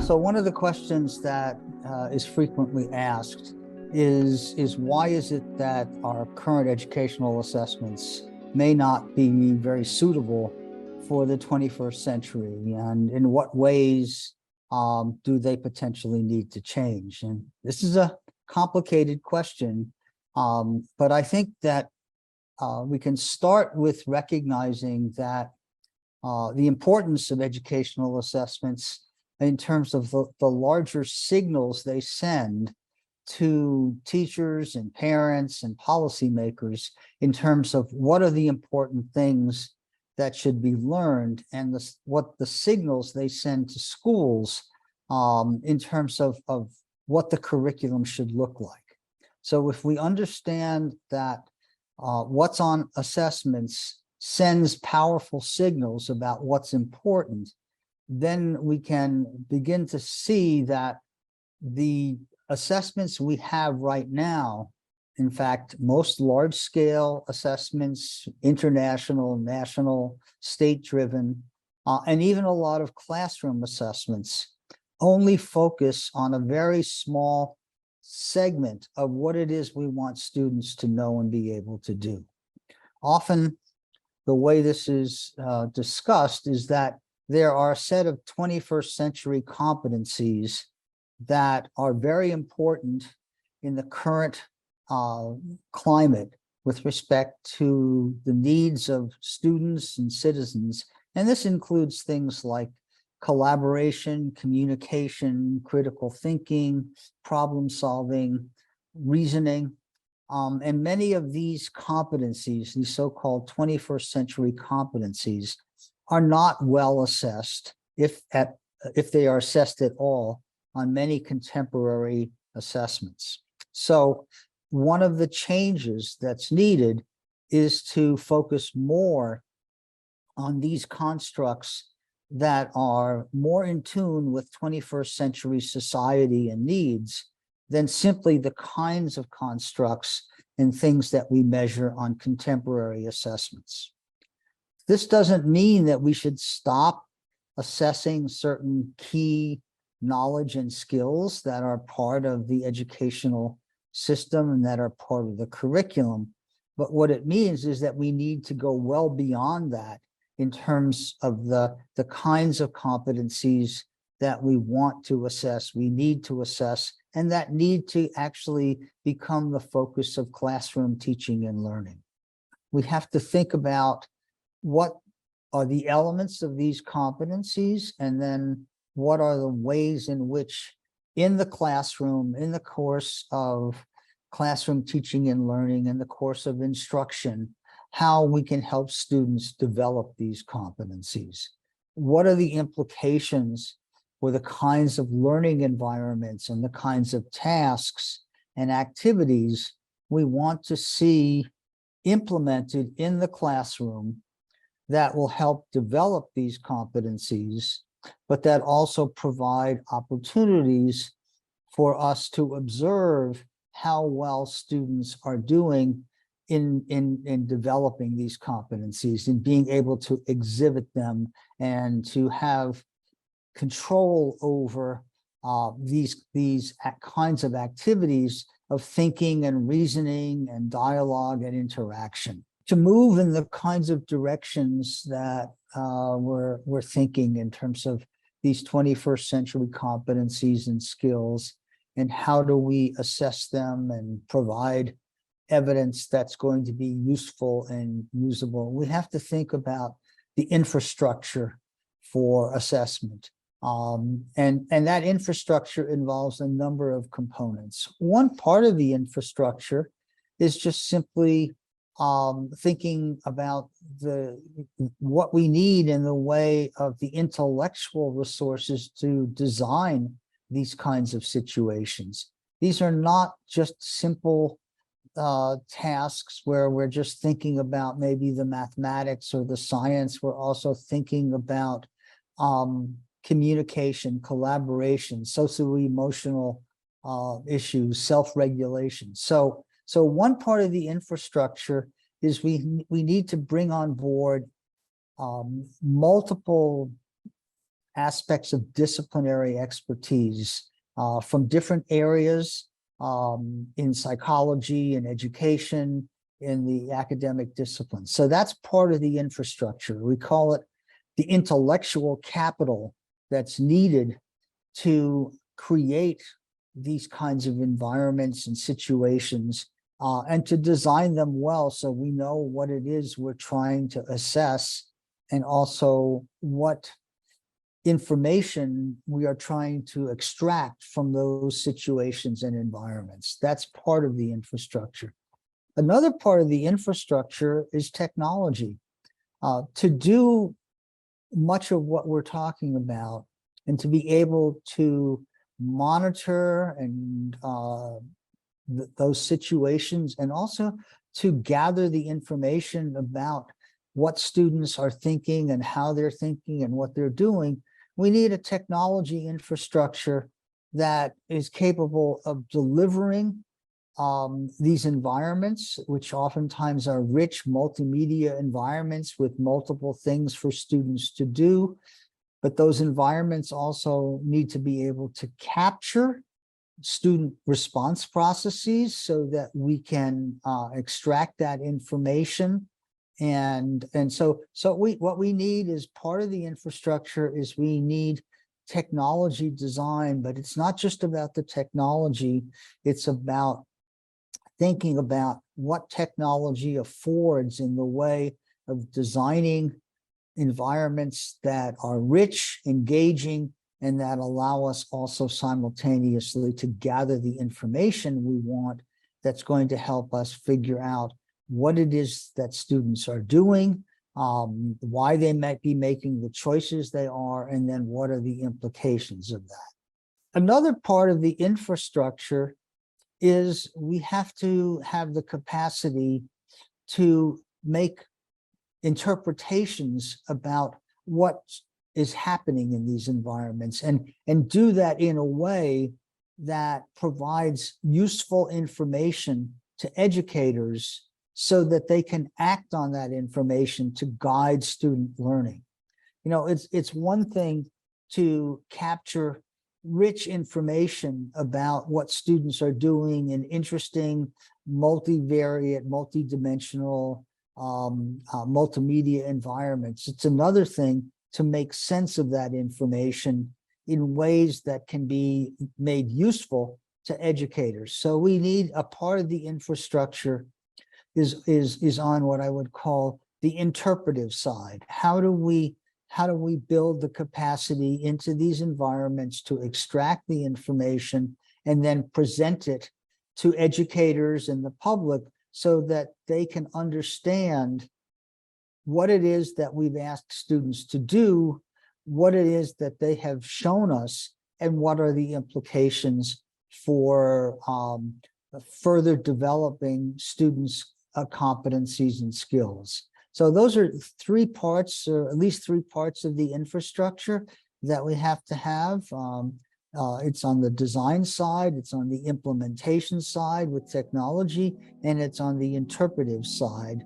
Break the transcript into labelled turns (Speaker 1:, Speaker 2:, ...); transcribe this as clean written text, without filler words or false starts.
Speaker 1: So one of the questions that is frequently asked is why is it that our current educational assessments may not be very suitable for the 21st century, and in what ways do they potentially need to change? And this is a complicated question, but I think that we can start with recognizing that the importance of educational assessments in terms of the larger signals they send to teachers and parents and policymakers in terms of what are the important things that should be learned, and what the signals they send to schools in terms of what the curriculum should look like. So if we understand that what's on assessments sends powerful signals about what's important, then we can begin to see that the assessments we have right now, in fact, most large-scale assessments, international, national, state-driven, and even a lot of classroom assessments, only focus on a very small segment of what it is we want students to know and be able to do. Often, the way this is discussed is that there are a set of 21st century competencies that are very important in the current climate with respect to the needs of students and citizens. And this includes things like collaboration, communication, critical thinking, problem solving, reasoning. And many of these competencies, these so-called 21st century competencies, are not well assessed, if they are assessed at all, on many contemporary assessments. So one of the changes that's needed is to focus more on these constructs that are more in tune with 21st century society and needs than simply the kinds of constructs and things that we measure on contemporary assessments. This doesn't mean that we should stop assessing certain key knowledge and skills that are part of the educational system and that are part of the curriculum. But what it means is that we need to go well beyond that in terms of the kinds of competencies that we want to assess, we need to assess, and that need to actually become the focus of classroom teaching and learning. We have to think about what are the elements of these competencies, and then what are the ways in which in the classroom, in the course of classroom teaching and learning, in the course of instruction, how we can help students develop these competencies. What are the implications for the kinds of learning environments and the kinds of tasks and activities we want to see implemented in the classroom that will help develop these competencies, but that also provide opportunities for us to observe how well students are doing in developing these competencies and being able to exhibit them and to have control over these kinds of activities of thinking and reasoning and dialogue and interaction. To move in the kinds of directions that we're thinking in terms of these 21st century competencies and skills, and how do we assess them and provide evidence that's going to be useful and usable, we have to think about the infrastructure for assessment. And that infrastructure involves a number of components. One part of the infrastructure is just simply thinking about what we need in the way of the intellectual resources to design these kinds of situations. These are not just simple tasks where we're just thinking about maybe the mathematics or the science. We're also thinking about communication, collaboration, socio-emotional issues, self-regulation. So one part of the infrastructure is we need to bring on board multiple aspects of disciplinary expertise from different areas in psychology and education, in the academic disciplines. So that's part of the infrastructure. We call it the intellectual capital that's needed to create these kinds of environments and situations and to design them well so we know what it is we're trying to assess and also what information we are trying to extract from those situations and environments. That's part of the infrastructure. Another part of the infrastructure is technology. To do much of what we're talking about and to be able to monitor and those situations, and also to gather the information about what students are thinking and how they're thinking and what they're doing, we need a technology infrastructure that is capable of delivering these environments, which oftentimes are rich multimedia environments with multiple things for students to do. But those environments also need to be able to capture student response processes so that we can extract that information. And so what we need is part of the infrastructure is we need technology design, but it's not just about the technology, it's about thinking about what technology affords in the way of designing environments that are rich, engaging, and that allow us also simultaneously to gather the information we want that's going to help us figure out what it is that students are doing, why they might be making the choices they are, and then what are the implications of that. Another part of the infrastructure is we have to have the capacity to make interpretations about what is happening in these environments and do that in a way that provides useful information to educators so that they can act on that information to guide student learning. You know, it's one thing to capture rich information about what students are doing in interesting, multivariate, multidimensional, multimedia environments. It's another thing to make sense of that information in ways that can be made useful to educators. So we need a part of the infrastructure is on what I would call the interpretive side. How do we build the capacity into these environments to extract the information and then present it to educators and the public so that they can understand what it is that we've asked students to do, what it is that they have shown us, and what are the implications for further developing students' competencies and skills. So those are three parts, or at least three parts of the infrastructure that we have to have. It's on the design side, it's on the implementation side with technology, and it's on the interpretive side